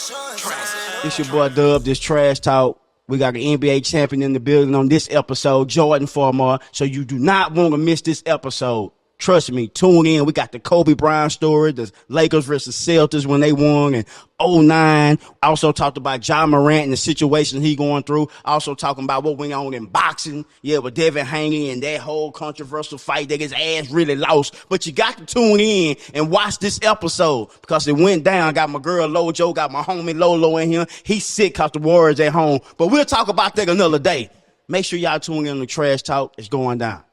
It's your boy Dub, this Trash Talk. We got an NBA champion in the building on this episode, Jordan Farmar. So you do not want to miss this episode. Trust me, tune in. We got the Kobe Bryant story, the Lakers versus Celtics when they won in 2009. Also talked about Ja Morant and the situation he going through. Also talking about what went on in boxing. Yeah, with Devin Haney and that whole controversial fight that his ass really lost. But you got to tune in and watch this episode because it went down. Got my girl Lojo, got my homie Lolo in here. He's sick because the Warriors at home. But we'll talk about that another day. Make sure y'all tune in on the Trash Talk. It's going down.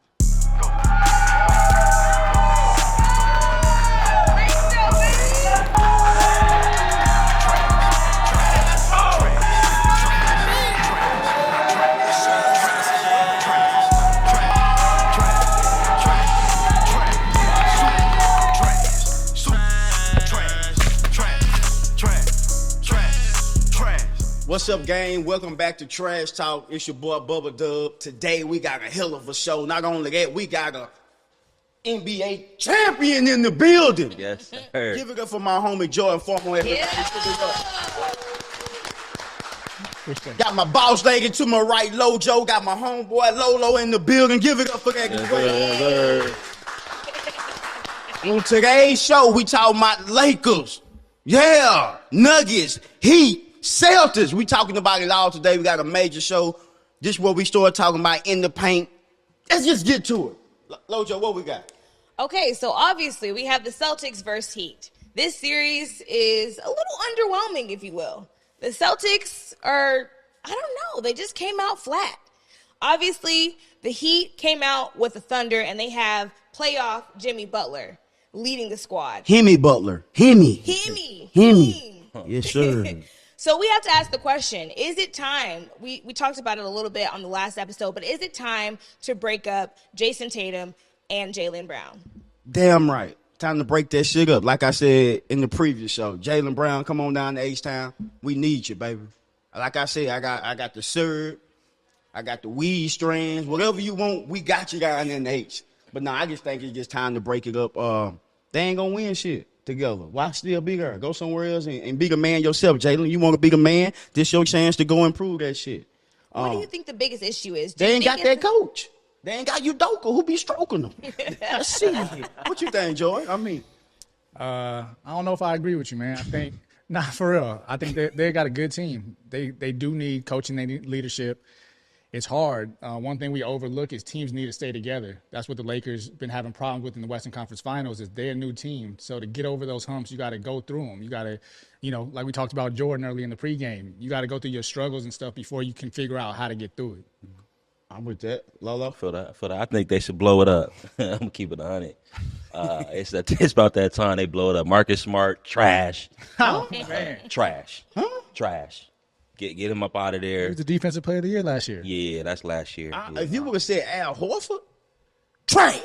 What's up, gang? Welcome back to Trash Talk. It's your boy Bubba Dub. Today we got a hell of a show. Not only that, we got a NBA champion in the building. Yes, sir. Give it up for my homie Jordan Farmar. Yeah. Got my boss lady to my right, Lojo. Got my homeboy Lolo in the building. Give it up for that. Yes, On today's show, we talking about Lakers. Yeah, Nuggets, Heat, Celtics. We talking about it all today. We got a major show. This is what we start talking about in the paint. Let's just get to it. Lojo, what we got? Okay, so obviously we have the Celtics versus Heat. This series is a little underwhelming, if you will. The Celtics are, I don't know, they just came out flat. Obviously, the Heat came out with the Thunder, and they have playoff Jimmy Butler leading the squad. Hemi Butler. Hemi. Yes, sir. So we have to ask the question, is it time, we talked about it a little bit on the last episode, but is it time to break up Jason Tatum and Jaylen Brown? Damn right. Time to break that shit up. Like I said in the previous show, Jaylen Brown, come on down to H-Town. We need you, baby. Like I said, I got the syrup, I got the weed strands, whatever you want, we got you down in the H. But no, I just think it's just time to break it up. They ain't gonna win shit together. Why still be there? Go somewhere else and be the man yourself, Jaylen. You want to be the man? This your chance to go improve that shit. What do you think the biggest issue is? They ain't got that coach. They ain't got Udoka who be stroking them. Let's see. What you think, Joy? I mean, I don't know if I agree with you, man. I think, nah, for real. I think they got a good team. They do need coaching. They need leadership. It's hard. One thing we overlook is teams need to stay together. That's what the Lakers been having problems with in the Western Conference Finals is they're a new team. So to get over those humps, you got to go through them. You got to, like we talked about Jordan early in the pregame, you got to go through your struggles and stuff before you can figure out how to get through it. I'm with that. Lolo? For that. I think they should blow it up. I'm going to keep it 100. It's about that time they blow it up. Marcus Smart, trash. Oh, man. Trash. Huh? Trash. Get him up out of He there. was the defensive player of the year last year. Yeah, that's last year. If you would have said Al Horford, trash.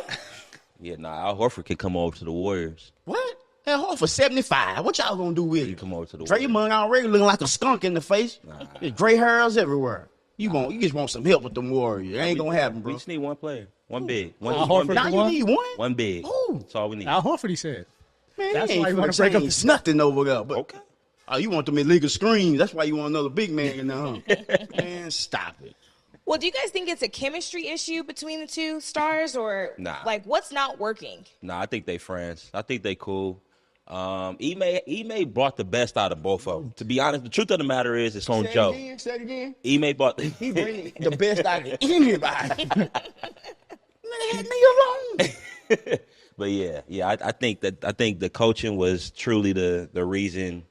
Yeah, Al Horford can come over to the Warriors. What? Al Horford 75. What y'all gonna do with He it? come over to the Warriors. Draymond already looking like a skunk in the face. There's gray hairs everywhere. You just want some help with them Warriors. It ain't gonna happen, We bro. just need one player. One big. Al One Horford big. Now you need one? One big. Who? That's all we need. Al Horford, he said. Man, That's he why ain't you wanna finna break up change the- nothing over there. But Okay. oh, you want them illegal screens. That's why you want another big man in there, huh? Man, stop it. Well, do you guys think it's a chemistry issue between the two stars, or Nah. like what's not working? I think they friends. I think they cool. Ime brought the best out of both of them. To be honest, the truth of the matter is it's on Joe. Say it again. Ime brought He bring the best out of anybody. Leave me alone. But I think the coaching was truly the reason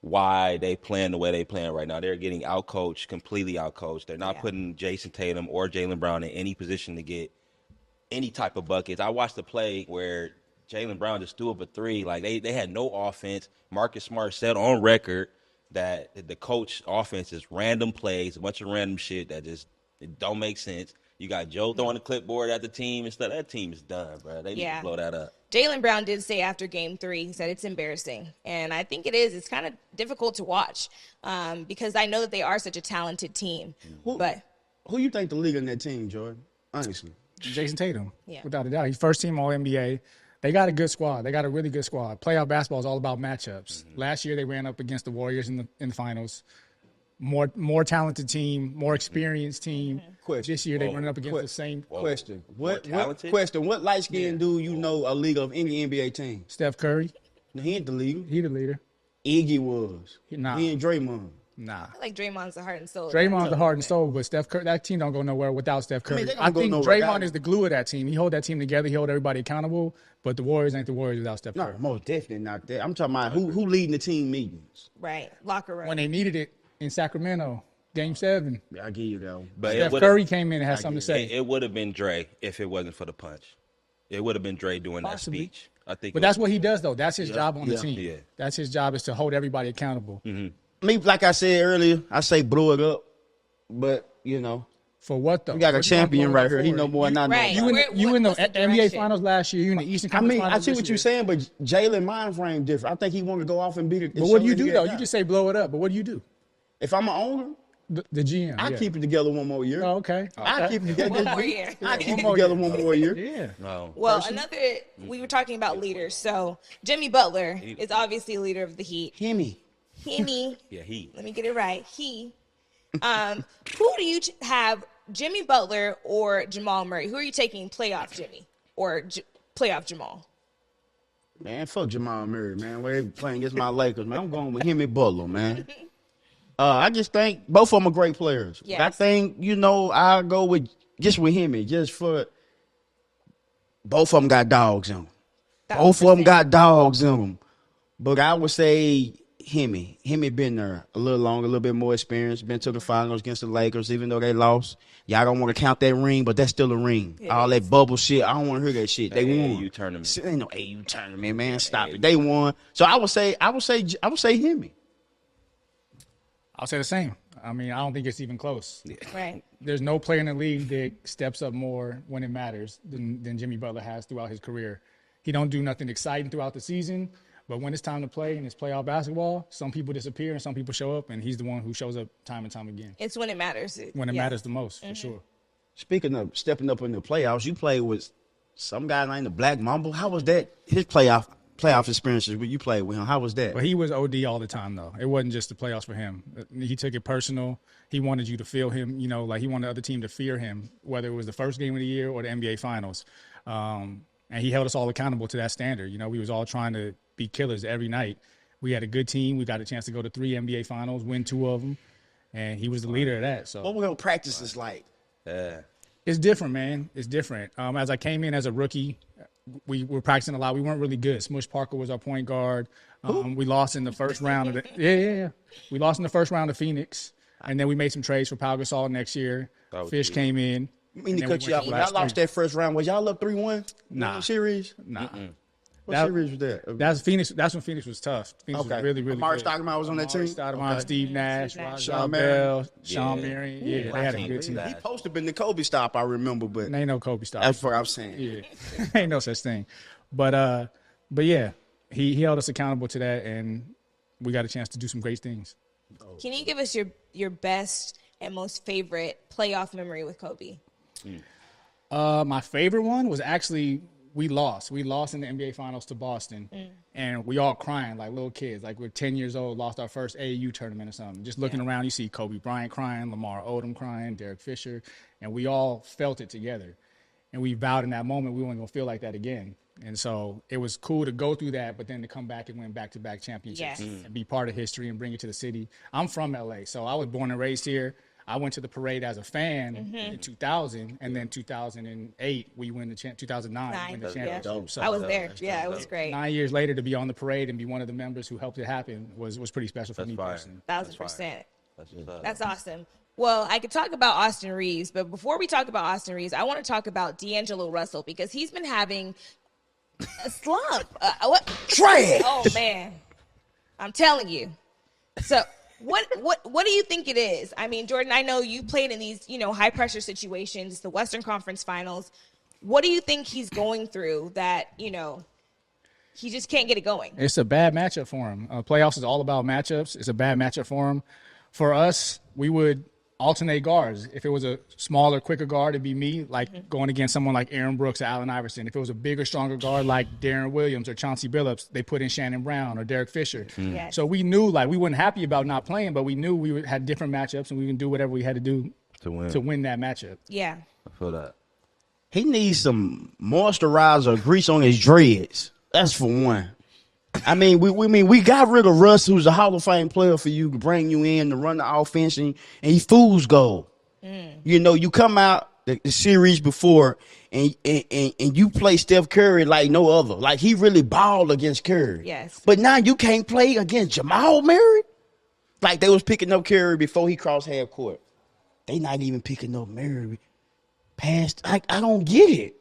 why they playing the way they playing right now. They're getting outcoached, completely outcoached. They're not putting Jason Tatum or Jaylen Brown in any position to get any type of buckets. I watched the play where Jaylen Brown just threw up a three. Like they had no offense. Marcus Smart said on record that the coach offense is random plays, a bunch of random shit that just it don't make sense. You got Joe throwing the clipboard at the team and stuff. That team is done, bro. They need to blow that up. Jaylen Brown did say after game 3, he said it's embarrassing. And I think it is. It's kind of difficult to watch because I know that they are such a talented team. Who you think the leader in that team, Jordan? Honestly. Jason Tatum, Yeah. without a doubt. He's first team All-NBA. They got a good squad. They got a really good squad. Playoff basketball is all about matchups. Last year they ran up against the Warriors in the finals. More talented team, more experienced team. This year they run up against the same. Question. What talented? What light skinned dude you know a league of any NBA team? Steph Curry. He ain't the leader. He the leader. Iggy was. Nah. He ain't Draymond. Nah. I like Draymond's the heart and soul. Draymond's the heart and soul, but Steph Curry, that team don't go nowhere without Steph Curry. they don't I go think nowhere Draymond without is the glue of that team. He hold that team together. He hold everybody accountable. But the Warriors ain't the Warriors without Steph Curry. No, most definitely not that. I'm talking about who leading the team meetings. Right. Locker room. When they needed it in Sacramento, Game 7, Yeah, I give you that one. But Steph Curry came in and had something to say. It would have been Dre if it wasn't for the punch. It would have been Dre doing Possibly. that speech. I think. But that's what he does, though. That's his job on the Yeah. team. Yeah. That's his job, is to hold everybody accountable. Me, like I said earlier, I say blow it up. But, you know, For what, though? we got a What you gonna champion blow it right up here. He for? know more than I know. Right. You in the What's the NBA direction? Finals last year. You in the Eastern I Conference mean, I Finals see this what you're year. saying, but Jalen mind frame different. I think he want to go off and beat it. But what do you do, though? You just say blow it up. But what do you do? If I'm an owner, The GM. I yeah. keep it together one more year. Oh, okay. I keep it together. One more year. I keep it more together year. one more year. Yeah. No. Well, we were talking about leaders. So Jimmy Butler is obviously a leader of the Heat. Himmy. Henny. Yeah, he. Let me get it right. Who do you have, Jimmy Butler or Jamal Murray? Who are you taking playoff Jimmy or playoff Jamal? Man, fuck Jamal Murray, man. We're playing against my Lakers, man. I'm going with him and Butler, man. I just think both of them are great players. Yes. But I think, I'll go with him, just for both of them got dogs in them. Both of them got dogs in them. But I would say Hemi been there a little longer, a little bit more experience, been to the finals against the Lakers, even though they lost. Y'all don't want to count that ring, but that's still a ring. All that bubble shit, I don't want to hear that shit. They won. AAU tournament. Ain't no AU tournament, man. Stop it. They won. So I would say Hemi. I'll say the same. I mean, I don't think it's even close. Right. There's no player in the league that steps up more when it matters than Jimmy Butler has throughout his career. He don't do nothing exciting throughout the season, but when it's time to play and it's playoff basketball, some people disappear and some people show up, and he's the one who shows up time and time again. It's when it matters. When it matters the most, for sure. Speaking of stepping up in the playoffs, you played with some guy named the Black Mamba. How was that? His playoff experiences when you played with him, how was that? But he was OD all the time, though. It wasn't just the playoffs for him. He took it personal. He wanted you to feel him, like he wanted the other team to fear him, whether it was the first game of the year or the NBA Finals. And he held us all accountable to that standard. We was all trying to be killers every night. We had a good team. We got a chance to go to 3 NBA Finals, win 2 of them, and he was the leader of that. So What were your practices like? It's different, man. It's different. As I came in as a rookie, we were practicing a lot. We weren't really good. Smush Parker was our point guard. We lost in the first round of We lost in the first round of Phoenix, and then we made some trades for Pau Gasol next year. Fish came in. I mean to cut you off. When y'all lost that first round, was y'all up 3-1? Nah. Series? Nah. What series was that? That's Phoenix. That's when Phoenix was tough. Phoenix was really, really Amari good. Stoudemire was on that team? Stoudemire, Steve Nash, Sean Bell, Marion. Sean Marion. Yeah, they had a good team. He posted been the Kobe stop, I remember, but Ain't no Kobe stop. that's what I'm saying. Yeah, ain't no such thing. But yeah, he held us accountable to that, and we got a chance to do some great things. Can you give us your best and most favorite playoff memory with Kobe? My favorite one was actually we lost. We lost in the NBA Finals to Boston, and we all crying like little kids. Like we're 10 years old, lost our first AAU tournament or something. Just looking around, you see Kobe Bryant crying, Lamar Odom crying, Derek Fisher, and we all felt it together. And we vowed in that moment we weren't going to feel like that again. And so it was cool to go through that, but then to come back and win back-to-back championships and be part of history and bring it to the city. I'm from LA, so I was born and raised here. I went to the parade as a fan in 2000, and then 2008 we win the 2009 we win the championship. So I was there. Yeah, it was great. 9 years later to be on the parade and be one of the members who helped it happen was pretty special for me personally. 1,000%. That's awesome. Well, I could talk about Austin Reeves, but before we talk about Austin Reeves, I want to talk about D'Angelo Russell because he's been having a slump. What? Trash. Oh man, I'm telling you. So. What do you think it is? I mean, Jordan, I know you played in these, high pressure situations, the Western Conference Finals. What do you think he's going through that, he just can't get it going? It's a bad matchup for him. Playoffs is all about matchups. It's a bad matchup for him. For us, we would alternate guards. If it was a smaller, quicker guard, it'd be me, like going against someone like Aaron Brooks or Allen Iverson. If it was a bigger, stronger guard like Darren Williams or Chauncey Billups, they put in Shannon Brown or Derek Fisher. Yes. So we knew, like, we weren't happy about not playing, but we knew we had different matchups and we can do whatever we had to do to win that matchup. Yeah. I feel that. He needs some moisturizer grease on his dreads. That's for one. I mean, we got rid of Russ, who's a Hall of Fame player for you to bring you in to run the offense, and he fool's gold. You know, you come out the series before and you play Steph Curry like no other. Like, he really balled against Curry. Yes. But now you can't play against Jamal Murray? Like, they was picking up Curry before he crossed half court. They not even picking up Murray past. I don't get it.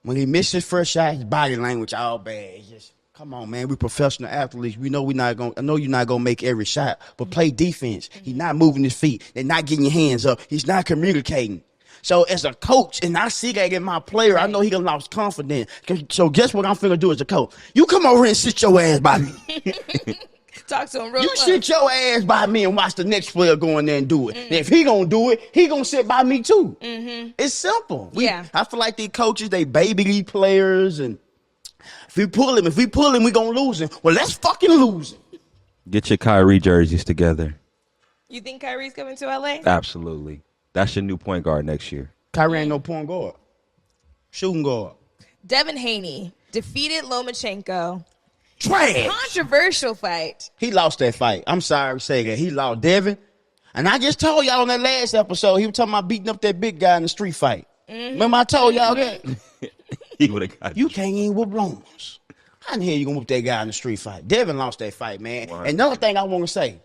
When he missed his first shot, his body language all bad. It's just, come on, man. We professional athletes. We know we're not going. I know you're not gonna make every shot, but play defense. He's not moving his feet. They're not getting your hands up. He's not communicating. So as a coach, and I see that in my player, I know he done lost confidence. So guess what I'm finna do as a coach? You come over here and sit your ass by me. Talk to him real You close. sit your ass by me and watch the next player go in there and do it. And if he gonna do it, he gonna sit by me too. It's simple. I feel like these coaches, they baby these players, and if we pull him, we gonna lose him. Well, let's fucking lose him. Get your Kyrie jerseys together. You think Kyrie's coming to LA? Absolutely. That's your new point guard next year. Kyrie ain't no point guard. Shooting guard. Devin Haney defeated Lomachenko. Trash. Controversial fight. He lost that fight. I'm sorry to say that. He lost Devin. And I just told y'all in that last episode, he was talking about beating up that big guy in the street fight. Remember I told y'all that? He would have got You can't even whoop Romans. How in the hell you gonna whoop that guy in the street fight? Devin lost that fight, man. Wow. And another thing I want to say.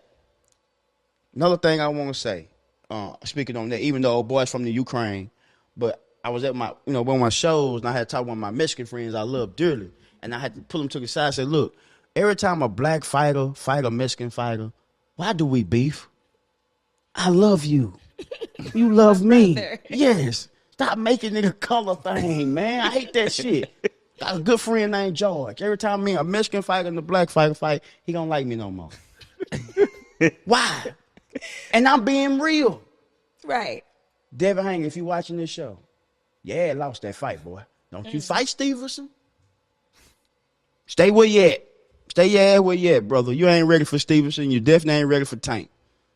Speaking on that, even though old boy's from the Ukraine, but I was at my, one of my shows, and I had to talk to one of my Mexican friends I love dearly. And I had to pull him to the side and say, look, every time a black fighter fight a Mexican fighter, why do we beef? I love you. You love me. brother. Yes. Stop making it a color thing, man. I hate that shit. Got a good friend named George. Every time me a Mexican fighter and a black fighter fight, he don't like me no more. Why? And I'm being real. Right. Devin Haney, if you watching this show, yeah, lost that fight, boy. Don't you fight Stevenson. Stay where you at. Stay your ass where you at, brother. You ain't ready for Stevenson. You definitely ain't ready for Tank.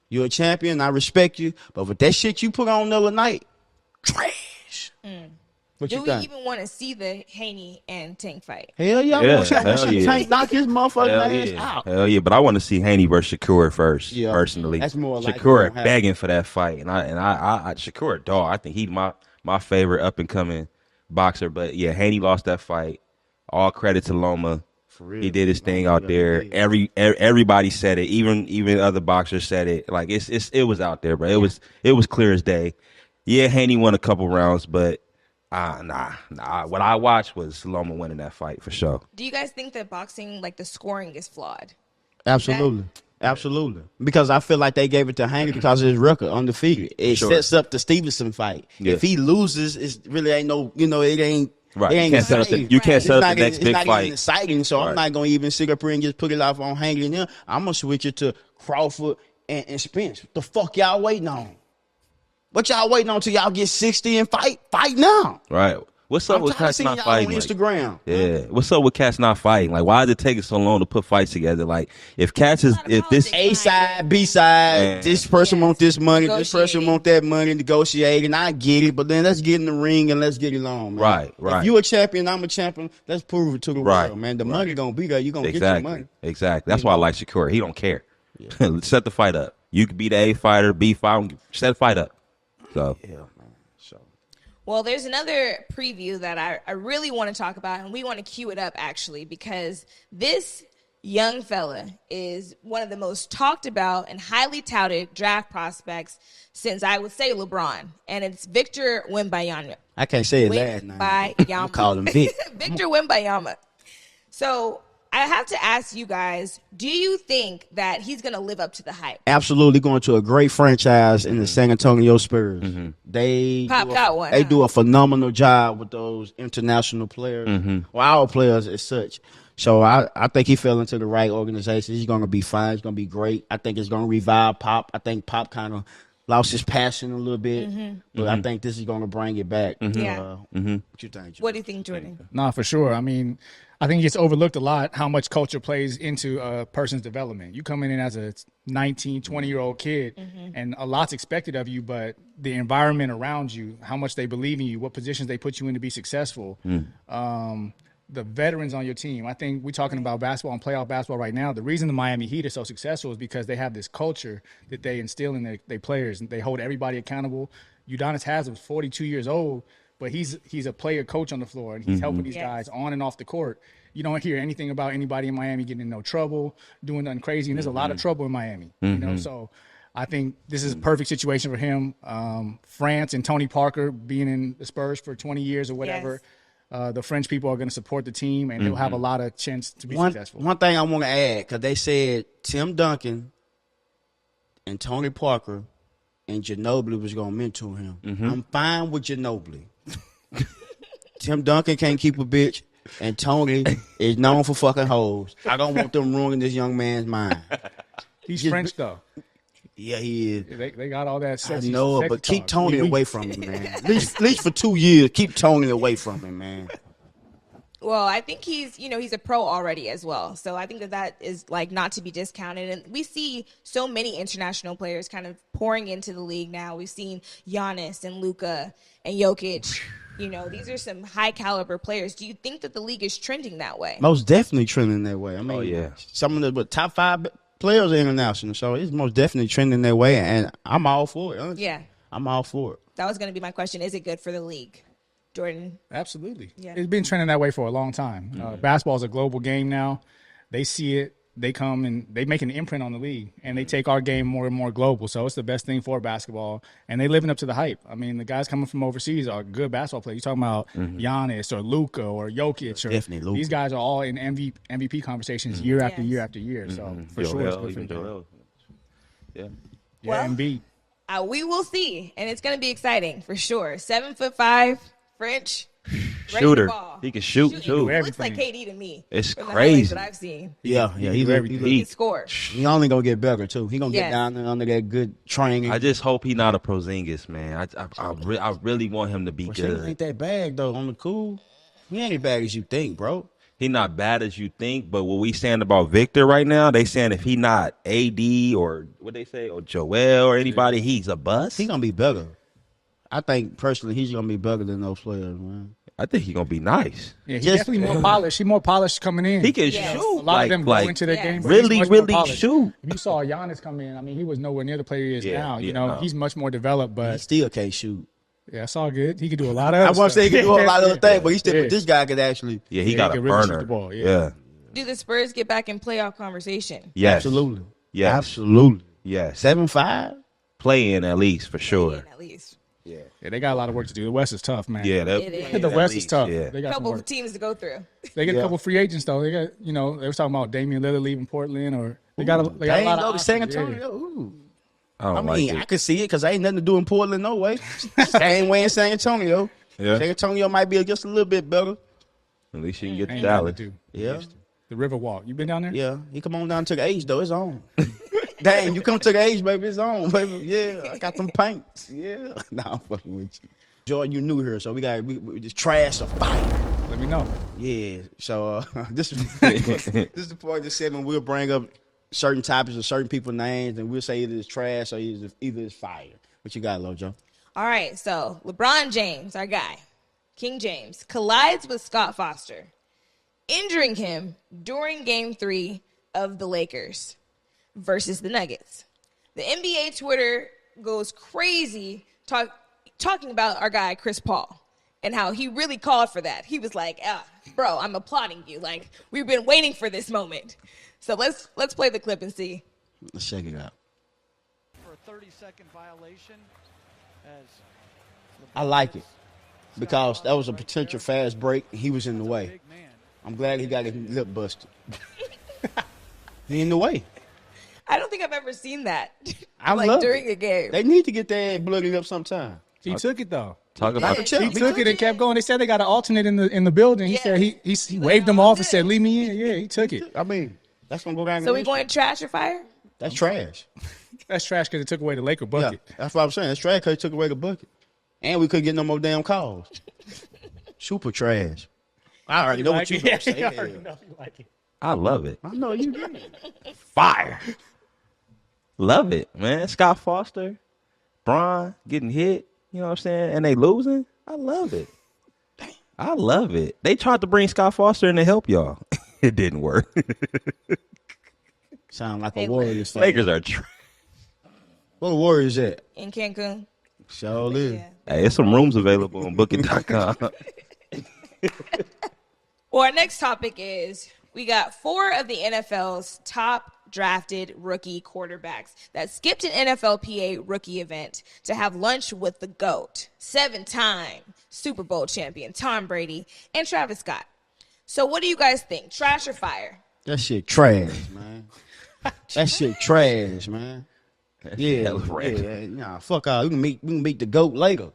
You're a champion. I respect you. But with that shit you put on the other night, trash. What Do you we think? even want to see the Haney and Tank fight? Hell yeah. Yeah, I want to see hell Tank yeah. knock his motherfucking Hell ass yeah. out. Hell yeah. But I want to see Haney versus Shakur first, Yeah, personally. that's more like Shakur it gonna begging for that fight. And I Shakur, dog, I think he's my favorite up and coming boxer. But yeah, Haney lost that fight. All credit to Loma. For real. He did his thing out there. Everybody said it. Even other boxers said it. Like it was out there, bro. It was clear as day. Yeah, Haney won a couple rounds, but nah. What I watched was Loma winning that fight for sure. Do you guys think that boxing, like the scoring, is flawed? Absolutely. Absolutely. Because I feel like they gave it to Haney because of his record, undefeated. It Sure. sets up the Stevenson fight. Yeah. If he loses, it really ain't no, it ain't. Right. It ain't You can't set up exciting. you can't It's set up not the next it's big not even fight. exciting, so I'm Right. not going to even sit up here and just put it off on Haney and him. I'm going to switch it to Crawford and Spence. What the fuck y'all waiting on? What y'all waiting on till y'all get 60 and fight? Fight now. Right. What's up I'm with tired of cats seeing not y'all fighting? on Like, Instagram. yeah. What's up with cats not fighting? Like, why is it taking so long to put fights together? Like, if cats is if this politics. A side, B side, Man. this person want this money, this person Negotiating. want that money, negotiating. I get it, but then let's get in the ring and let's get it on, man. Right. If you a champion, I'm a champion. Let's prove it to the Right, world, man. The money gonna be there. You gonna get exactly your money. exactly. That's why I like Shakur. He don't care. Set the fight up. You could be the A fighter, B fighter. Set the fight up. So Yeah, man. So Well, there's another preview that I really want to talk about, and we want to cue it up, actually, because this young fella is one of the most talked about and highly touted draft prospects since, I would say, LeBron, and it's Victor Wembanyama. I can't say his last name. Wembanyama. Call him Vic. Victor Wembanyama. So I have to ask you guys, do you think that he's going to live up to the hype? Absolutely going to a great franchise in the San Antonio Spurs. They Popped do out one, They huh? do a phenomenal job with those international players, or our players as such. So I think he fell into the right organization. He's going to be fine. He's going to be great. I think it's going to revive Pop. I think Pop kind of lost his passion a little bit, but I think this is going to bring it back. Yeah. What you think, Jordan? What do you think, Jordan? No, for sure. I mean, I think it's overlooked a lot how much culture plays into a person's development. You come in as a 19, 20-year-old kid, and a lot's expected of you, but the environment around you, how much they believe in you, what positions they put you in to be successful, the veterans on your team. I think we're talking about basketball and playoff basketball right now. The reason the Miami Heat are so successful is because they have this culture that they instill in their players, and they hold everybody accountable. Udonis Haslem's 42 years old, but he's a player coach on the floor, and he's helping these guys on and off the court. You don't hear anything about anybody in Miami getting in no trouble, doing nothing crazy, and there's a lot of trouble in Miami. You know, so I think this is a perfect situation for him. France and Tony Parker being in the Spurs for 20 years or whatever. Yes. The French people are going to support the team, and they'll have a lot of chance to be successful. One thing I want to add, because they said Tim Duncan and Tony Parker and Ginobili was going to mentor him. I'm fine with Ginobili. Tim Duncan can't keep a bitch, and Tony is known for fucking hoes. I don't want them ruining this young man's mind. He's French, though. Yeah, he is. They got all that I sexy know, sexy but keep talk. Tony away from him, man. At least for 2 years, keep Tony away from him, man. Well, I think he's a pro already as well. So I think that is like not to be discounted. And we see so many international players kind of pouring into the league now. We've seen Giannis and Luka and Jokic. You know, these are some high caliber players. Do you think that the league is trending that way? Most definitely trending that way. I mean, some of the top 5 players are international, so it's most definitely trending that way, and I'm all for it. Honestly. Yeah. I'm all for it. That was going to be my question. Is it good for the league? Jordan? Absolutely. Yeah. It's been trending that way for a long time. Basketball is a global game now. They see it. They come and they make an imprint on the league, and they take our game more and more global. So it's the best thing for basketball, and they living up to the hype. I mean, the guys coming from overseas are good basketball players. You're talking about Giannis or Luka or Jokic. Or Definitely Luka. These guys are all in MVP conversations year after year after year. So for sure, it's good for them. Yeah. Yeah, Embiid. We will see, and it's going to be exciting for sure. 7'5", French. Shooter. He can shoot too. He looks like KD to me. It's from the crazy. highlights that I've seen. Yeah, he He can score. He only gonna get better too. He gonna get down there under that good training. I just hope he not a Porzingis, man. I really want him to be good. He ain't that bad though. On the cool, he ain't as bad as you think, bro. He not bad as you think, but what we saying about Victor right now, they saying if he not AD or what they say or Joel or anybody, he's a bust. He gonna be better. I think personally, he's gonna be better than those players, man. I think he's gonna be nice. Yeah, he's definitely more polished. He's more polished coming in. He can Yes. shoot. A lot of them go into their game. But Really, he's much more really polished. shoot. If you saw Giannis come in, I mean, he was nowhere near the player he is now. You yeah, know, no. he's much more developed, He but still can't shoot. yeah, it's all good. He could do a lot of I other want to say he stuff. can do a lot of other things, but he still. Yeah. But this guy could actually. Yeah, he Yeah, got he a can really shoot burner. the ball, Yeah. Do the Spurs get back in playoff conversation? Yes. Absolutely. Yes. Absolutely. Yes. 7'5". Play in at least for sure. At least. Yeah, they got a lot of work to do. The West is tough, man. Yeah, It is. The West is tough. Yeah. They A got some couple work. of teams to go through. They get a couple free agents though. They got, you know, they were talking about Damian Lillard leaving Portland, or they got a lot Dang, of go to San options. Antonio. Ooh. I don't I mean, like I it. could see it because ain't nothing to do in Portland, no way. Same way in San Antonio. Yeah. San Antonio might be just a little bit better. At least you can get to Ain't nothing Dallas. to do. Yeah. The River Walk. You been down there? Yeah. He come on down to the H, though. It's on. Dang, you come to the H, baby. It's on, baby. Yeah, I got them paints. Yeah. Nah, I'm fucking with you. Jordan, you new here, so we just trash or fire. Let me know. Yeah. So this is this is the part of the segment we'll bring up certain topics or certain people's names, and we'll say either it's trash or either it's fire. What you got, Lojo? All right, so LeBron James, our guy, King James, collides with Scott Foster, injuring him during Game 3 of the Lakers versus the Nuggets. The NBA Twitter goes crazy talking about our guy, Chris Paul, and how he really called for that. He was like, bro, I'm applauding you. Like, we've been waiting for this moment. So let's play the clip and see. Let's check it out. For a 30-second violation, as I like it because that was a potential fast break. And he was in the way. big man. I'm glad he got his lip busted. He in the way. I don't think I've ever seen that. I like love during it. a game. They need to get their bloody up sometime. He took it though. Talk about it. He took it and kept going. They said they got an alternate in the building. He said he waved them off and said, "Leave me in." Yeah, he took it. I mean, that's gonna go down. So we going trash or fire? That's trash. That's trash because it took away the Laker bucket. Yeah, that's what I'm saying. That's trash because it took away the bucket, and we couldn't get no more damn calls. Super trash. I already know what you gonna say. I already know you like it. I love it. I know you do. Fire. Love it, man. Scott Foster, Bron getting hit. You know what I'm saying? And they losing. I love it. I love it. They tried to bring Scott Foster in to help y'all. It didn't work. Sound like a Warriors fan. Lakers are trash. Where the Warriors at? In Cancun. Sure live. Yeah. Hey, there's some rooms available on Booking.com. Well, our next topic is we got 4 of the NFL's top drafted rookie quarterbacks that skipped an NFLPA rookie event to have lunch with the GOAT, 7-time Super Bowl champion Tom Brady and Travis Scott. So what do you guys think? Trash or fire? That shit trash, man. That shit trash, man. Yeah, That was random. yeah. Nah, fuck all. We can meet the GOAT later.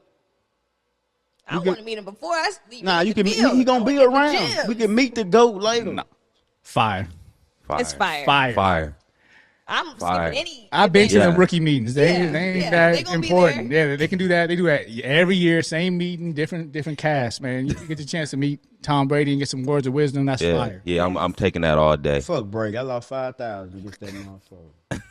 I want to meet him before I leave. Nah, you can. He gonna be around. We can meet the GOAT later. No. Fire. It's fire. Fire. I'm Fire. skipping any. I've been to Yeah. them rookie meetings. They ain't They that gonna be important. there. Yeah, they can do that. They do that every year. Same meeting, different cast. Man, you get the chance to meet Tom Brady and get some words of wisdom. That's Yeah, fire. yeah. I'm taking that all day. Fuck Brady. I lost 5,000 against that motherfucker.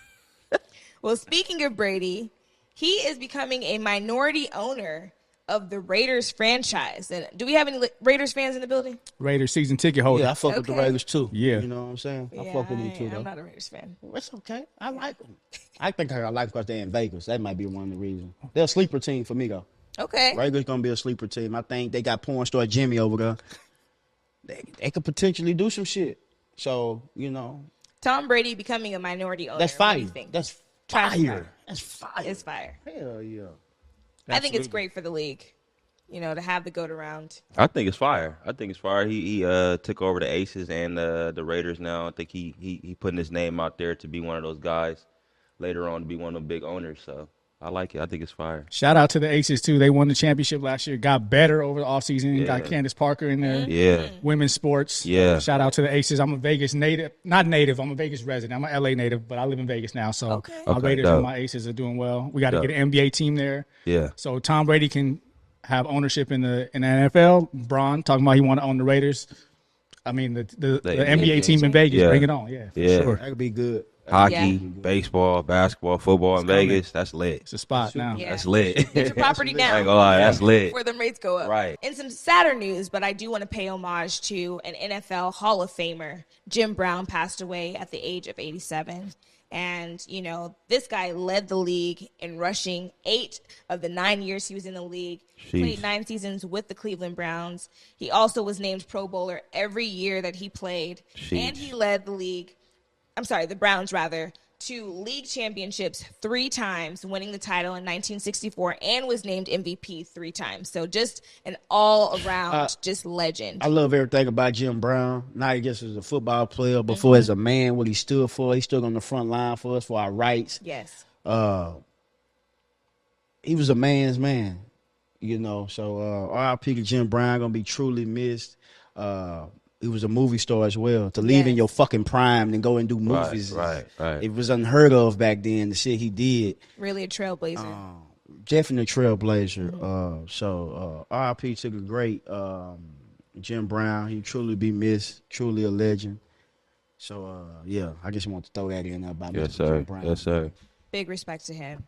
Well, speaking of Brady, he is becoming a minority owner of the Raiders franchise. And do we have any Raiders fans in the building? Raiders season ticket holder. Yeah, I fuck with the Okay. Raiders too. Yeah. You know what I'm saying? I fuck with them too, though. I'm not a Raiders fan. Well, it's okay. I like them. I think I like because they're in Vegas. That might be one of the reasons. They're a sleeper team for me, though. Okay. Raiders going to be a sleeper team. I think they got porn star Jimmy over there. They could potentially do some shit. So, you know. Tom Brady becoming a minority owner. That's What do fire. you think? That's Trash fire. fire. That's fire. It's fire. Hell yeah. I think it's great for the league, you know, to have the GOAT around. I think it's fire. He took over the Aces and the Raiders now. I think he putting his name out there to be one of those guys later on to be one of the big owners. So I like it. I think it's fire. Shout out to the Aces too. They won the championship last year. Got better over the offseason. Yeah. Got Candace Parker in there. Yeah. Women's sports. Yeah. Shout out to the Aces. I'm a Vegas native. Not native. I'm a Vegas resident. I'm an LA native, but I live in Vegas now. So Okay. my Okay, Raiders dope. and my Aces are doing well. We got to Dope. get an NBA team there. Yeah. So Tom Brady can have ownership in the NFL. Bron talking about he want to own the Raiders. I mean the NBA team in Vegas. Yeah. Bring it on. Yeah, for Yeah. sure. That could be good. Hockey, Yeah. baseball, basketball, football in Vegas. That's lit. It's a spot now. Yeah. That's lit. Get your property now. I ain't gonna lie. That's lit. Before the rates go up. Right. And some sadder news, but I do want to pay homage to an NFL Hall of Famer. Jim Brown passed away at the age of 87. And, you know, this guy led the league in rushing 8 of the 9 years he was in the league. Sheesh. Played 9 seasons with the Cleveland Browns. He also was named Pro Bowler every year that he played. Sheesh. And he led the Browns to league championships 3 times, winning the title in 1964, and was named MVP 3 times. So just an all-around just legend. I love everything about Jim Brown. Not just as a football player, but for as a man, what he stood for. He stood on the front line for us, for our rights. Yes. He was a man's man, you know. So RIP to Jim Brown, gonna be truly missed. He was a movie star as well. To leave in Yes. your fucking prime and go and do movies, Right. it was unheard of back then. The shit he did, Really a trailblazer. definitely a trailblazer. So RIP to the great Jim Brown. He truly be missed, truly a legend. So yeah, I just want to throw that in there about Yes, Mr. sir. Jim Brown. Yes, sir. Big respect to him.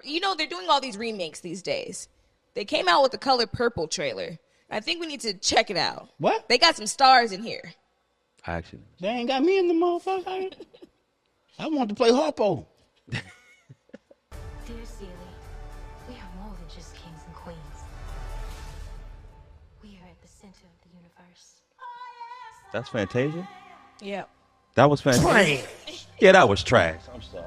You know, they're doing all these remakes these days. They came out with the Color Purple trailer. I think we need to check it out. What? They got some stars in here. Action. They ain't got me in the motherfucker. I want to play Harpo. Dear Seeley, we are more than just kings and queens. We are at the center of the universe. That's Fantasia. Yeah. That was Fantasia. Yeah, that was trash. I'm sorry.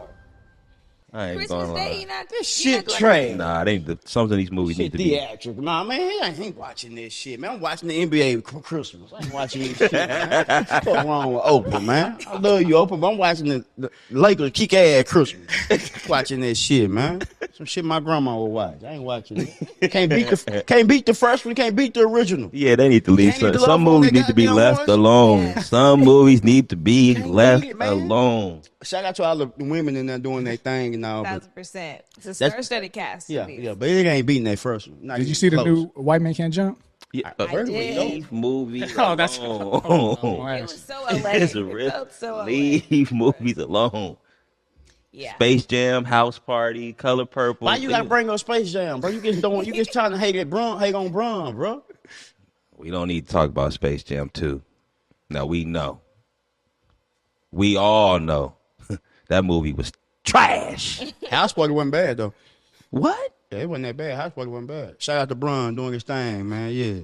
I ain't Christmas gonna Day, lie. you not This you shit not going- trash. Nah, they some of these movies need Shit to be. theatrical. Nah, man, I ain't watching this shit, man. I'm watching the NBA for Christmas. I ain't watching this shit, man. What's wrong with Oprah, man? I love you, Oprah, but I'm watching the Lakers kick ass Christmas. Watching this shit, man. Some shit my grandma would watch. I ain't watching it. Can't beat the first one. Can't beat the original. Yeah, they need to leave. They need to Some love on movies their need to be goddamn left ones. alone. Yes. Some movies need to be Can't left beat it, man. alone. Shout out to all the women in there doing their thing and all. But 1,000%. It's a That's- star-studded cast. yeah, at least. yeah, but it ain't beating that first one. Not Did you even see the close. new White Man Can't Jump? Yeah, I did. leave movies Oh, that's- alone. It was so electric. It's a It real felt so electric. leave movies alone. Yeah. Space Jam, House Party, Color Purple. Why you gotta bring up Space Jam, bro? You just trying to hate on Bron, bro. We don't need to talk about Space Jam 2. Now we know. We all know that movie was trash. House Party wasn't bad though. What? Yeah, it wasn't that bad. House Party wasn't bad. Shout out to Bron doing his thing, man. Yeah.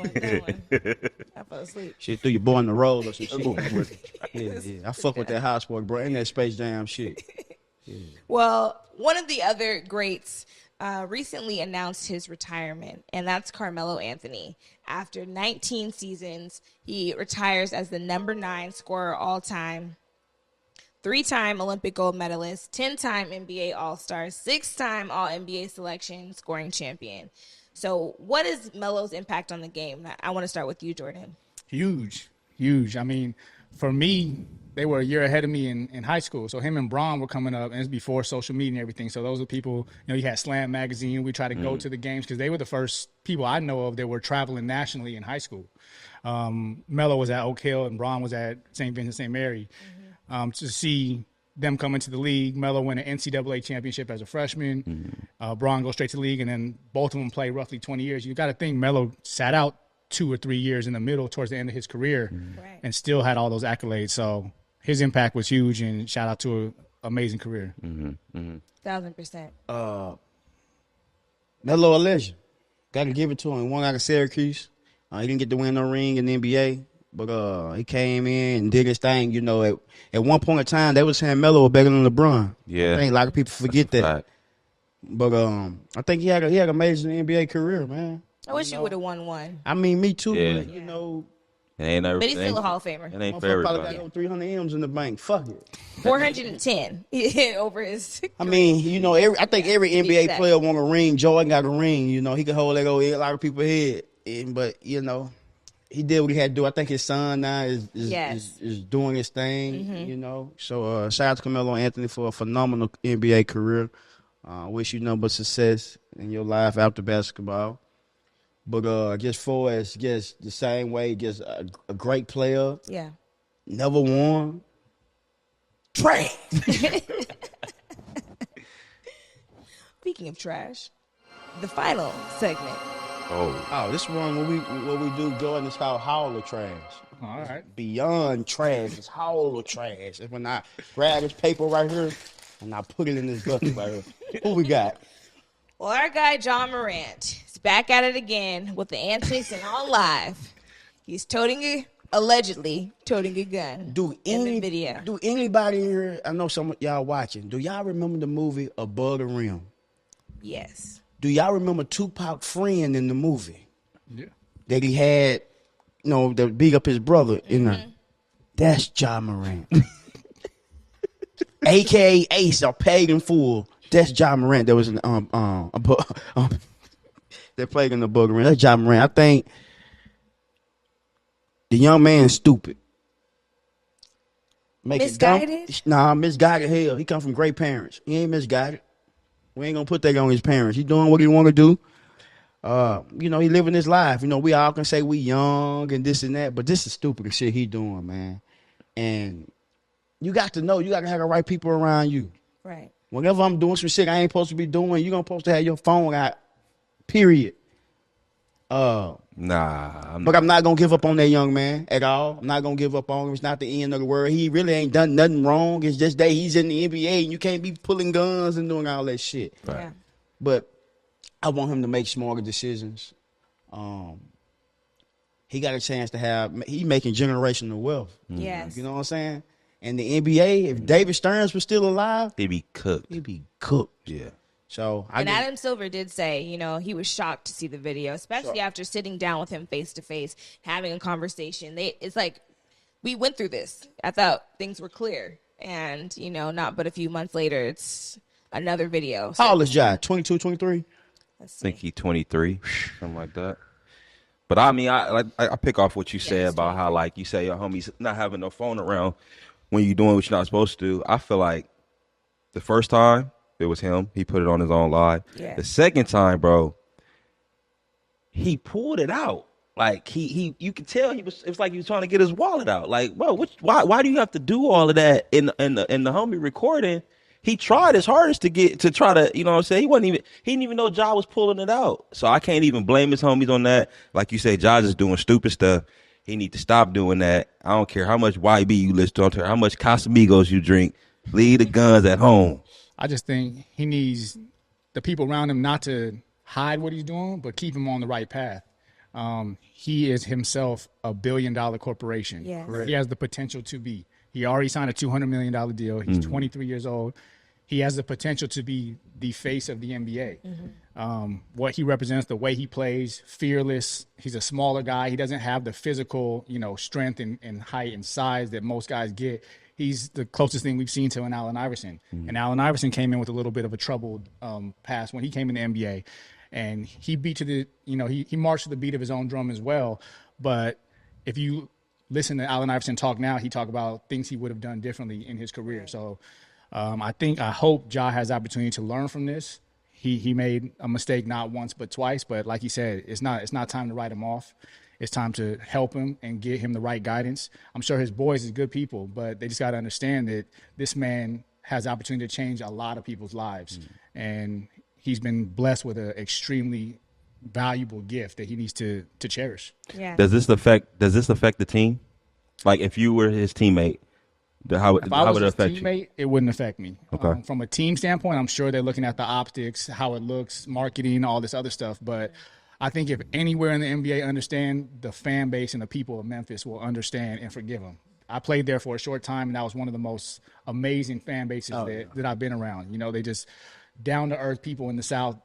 I fell asleep. Shit threw your boy in the road or some shit. yeah. I fuck with that House Party, bro. And that Space Jam shit. Well, one of the other greats recently announced his retirement, and that's Carmelo Anthony. After 19 seasons, he retires as the number 9 scorer all time, 3-time Olympic gold medalist, 10-time NBA All-Star, 6-time All-NBA selection scoring champion. So what is Melo's impact on the game? I want to start with you, Jordan. Huge. I mean, for me, they were a year ahead of me in high school. So him and Braun were coming up, and it's before social media and everything. So those are people, you had Slam Magazine. We tried to go to the games because they were the first people I know of that were traveling nationally in high school. Melo was at Oak Hill, and Braun was at St. Vincent St. Mary. To see them come into the league, Melo win an NCAA championship as a freshman. Braun goes straight to the league, and then both of them play roughly 20 years. You got to think Melo sat out 2 or 3 years in the middle towards the end of his career and still had all those accolades. So his impact was huge, and shout out to an amazing career. 1,000%. Melo a legend. Got to give it to him. One out of Syracuse. He didn't get to win no ring in the NBA, but he came in and did his thing. At one point in time, they were saying Melo was better than LeBron. Yeah. I think a lot of people forget that. Right. But I think he had an amazing NBA career, man. I wish you would have won one. I mean, me too. Yeah. But, It ain't But he's still a Hall of Famer. It ain't for motherfucker probably everybody. got over 300 M's in the bank. Fuck it. 410 over his. I mean, I think every NBA Exactly. player want a ring. Jordan got a ring. He could hold that over a lot of people's head. But he did what he had to do. I think his son now is doing his thing. So shout out to Carmelo Anthony for a phenomenal NBA career. Wish you nothing but success in your life after basketball. But just for as just the same way, just a great player. Yeah. Never won. Trash. Speaking of trash, the final segment. Oh, This one what we do, Jordan, it's called Hall of Trash. All right. Beyond trash, it's Hall of Trash. It's when I grab this paper right here and I put it in this bucket right here. Who we got? Well, our guy John Morant is back at it again with the antics and on live. He's allegedly toting a gun in the video. Do anybody here, I know some of y'all watching, do y'all remember the movie Above the Rim? Yes. Do y'all remember Tupac's friend in the movie? Yeah. That he had, that beat up his brother in there? That's John Morant. AKA Ace, a pagan fool. That's John Morant. That was in that played in the Above the Rim. That's John Morant. I think the young man is stupid. Misguided? Nah, misguided hell. He come from great parents. He ain't misguided. We ain't gonna put that on his parents. He doing what he want to do. He living his life. We all can say we young and this and that, but this is stupid shit he doing, man. And you got to know, you got to have the right people around you. Right. Whenever I'm doing some shit I ain't supposed to be doing, you're gonna supposed to have your phone out. Period. nah. But I'm not gonna give up on that young man at all. I'm not gonna give up on him. It's not the end of the world. He really ain't done nothing wrong. It's just that he's in the NBA and you can't be pulling guns and doing all that shit. Right. Yeah. But I want him to make smarter decisions. He got a chance to he making generational wealth. Yes. You know what I'm saying? And the NBA, if David Stearns was still alive, He'd be cooked. he'd be cooked. Yeah. So And Adam Silver did say, you know, he was shocked to see the video, especially after sitting down with him face to face, having a conversation. It's like, we went through this. I thought things were clear. And, you know, not but a few months later, it's another video. So, how old is Ja? 22, 23? I think he's 23, something like that. But I mean, I pick off what you said about how, like, you say your homies not having no phone around when you're doing what you're not supposed to do. I feel like the first time it was him, he put it on his own live. Yeah. The second time, bro, he pulled it out. Like you could tell it was like he was trying to get his wallet out. Like, bro, why do you have to do all of that in the homie recording? He tried his hardest to try to, you know what I'm saying? He didn't even know Ja was pulling it out. So I can't even blame his homies on that. Like you say, Ja is doing stupid stuff. He need to stop doing that. I don't care how much YB you listen to, I don't care how much Casamigos you drink. Leave the guns at home. I just think he needs the people around him not to hide what he's doing, but keep him on the right path. He is himself a billion-dollar corporation. Yes. He has the potential to be. He already signed a $200 million deal. He's 23 years old. He has the potential to be the face of the NBA. What he represents, the way he plays, fearless. He's a smaller guy. He doesn't have the physical, strength and height and size that most guys get. He's the closest thing we've seen to an Allen Iverson. And Allen Iverson came in with a little bit of a troubled past when he came in the NBA. And he beat to the, he marched to the beat of his own drum as well. But if you listen to Allen Iverson talk now, he talk about things he would have done differently in his career. So I hope Ja has the opportunity to learn from this. He made a mistake not once but twice. But like he said, it's not time to write him off. It's time to help him and get him the right guidance. I'm sure his boys is good people, but they just got to understand that this man has the opportunity to change a lot of people's lives. And he's been blessed with an extremely valuable gift that he needs to cherish. Yeah. Does this affect the team? Like, if you were his teammate, how would it affect you? It wouldn't affect me. Okay. From a team standpoint, I'm sure they're looking at the optics, how it looks, marketing, all this other stuff. But I think if anywhere in the NBA understand, the fan base and the people of Memphis will understand and forgive him. I played there for a short time, and that was one of the most amazing fan bases that I've been around. They just down-to-earth people in the South.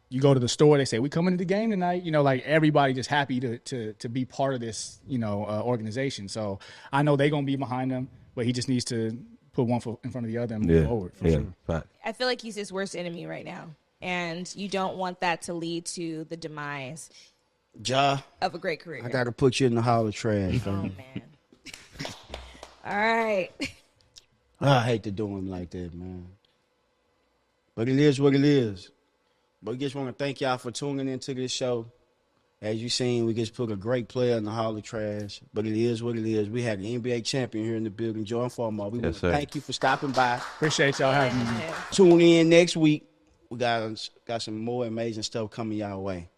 You go to the store, they say, we coming to the game tonight. Like everybody just happy to be part of this, organization. So I know they're going to be behind him, but he just needs to put one foot in front of the other and move forward. For sure. Fact. I feel like he's his worst enemy right now. And you don't want that to lead to the demise Ja, of a great career. I got to put you in the Hall of Trash. Oh, man. All right. I hate to do him like that, man. But it is what it is. But we just want to thank y'all for tuning into this show. As you seen, we just put a great player in the Hall of Trash. But it is what it is. We had the NBA champion here in the building, Jordan Farmar. We want to thank you for stopping by. Appreciate y'all having me. Tune in next week. We got some more amazing stuff coming y'all way.